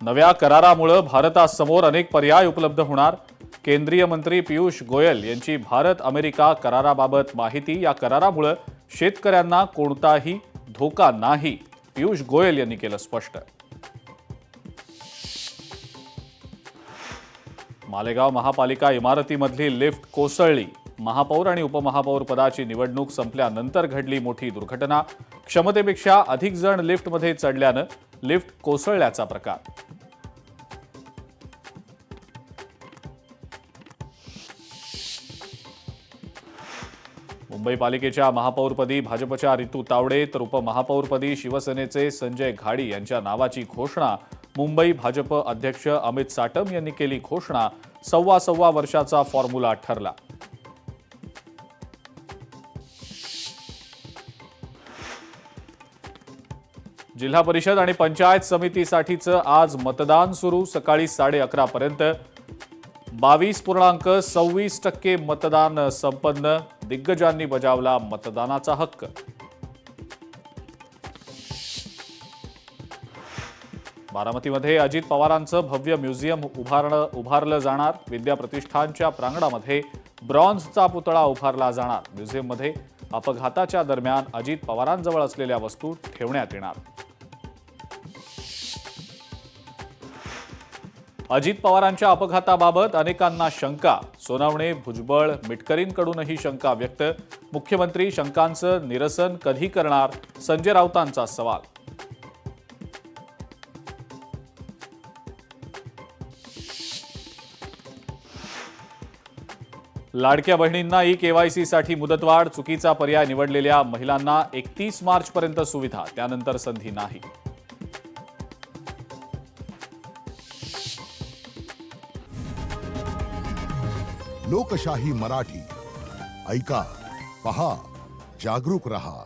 नव्या करारामुळे भारतासमोर अनेक पर्याय उपलब्ध होणार। केंद्रीय मंत्री पियुष गोयल यांची भारत अमेरिका कराराबाबत माहिती। या करारामुळे शेतकऱ्यांना कोणताही धोका नाही, पियुष गोयल यांनी केलं स्पष्ट। मालेगाव महापालिका इमारतीमधली लिफ्ट कोसळली। महापौर आणि उपमहापौर पदाची निवडणूक संपल्यानंतर घडली मोठी दुर्घटना। क्षमतेपेक्षा अधिक जण लिफ्टमध्ये चढल्यानं लिफ्ट कोसळल्याचा प्रकार। मुंबई पालिकेच्या महापौरपदी भाजपच्या रितू तावडे तर उपमहापौरपदी शिवसेनेचे संजय घाडी यांच्या नावाची घोषणा मुंबई भाजप अध्यक्ष अमित साटम यांनी केली। घोषणा सव्वा वर्षाचा फॉर्म्युला ठरला। जिल्हा परिषद आणि पंचायत समितीसाठीचं आज मतदान सुरू। सकाळी 11:30 पर्यंत 22.26% मतदान संपन्न। दिग्गजांनी बजावला मतदानाचा हक्क। बारामतीमध्ये अजित पवारांचं भव्य म्युझियम उभारलं जाणार। विद्या प्रतिष्ठानच्या प्रांगणामध्ये ब्रॉन्झचा पुतळा उभारला जाणार। म्युझियममध्ये अपघाताच्या दरम्यान अजित पवारांजवळ असलेल्या वस्तू ठेवण्यात येणार। अजित पवारांच्या अपघाताबाबत अनेकांना शंका। सोनवणे, भुजबळ, मिटकरींकडूनही शंका व्यक्त। मुख्यमंत्री शंकांचं निरसन कधी करणार, संजय राऊतांचा सवाल। लाडक्या बहिणींना ई-केवायसी साठी मुदतवाढ। चुकीचा पर्याय निवडलेल्या महिलांना 31 मार्चपर्यंत सुविधा, त्यानंतर संधी नाही। लोकशाही मराठी ऐका, पहा, जागरूक रहा।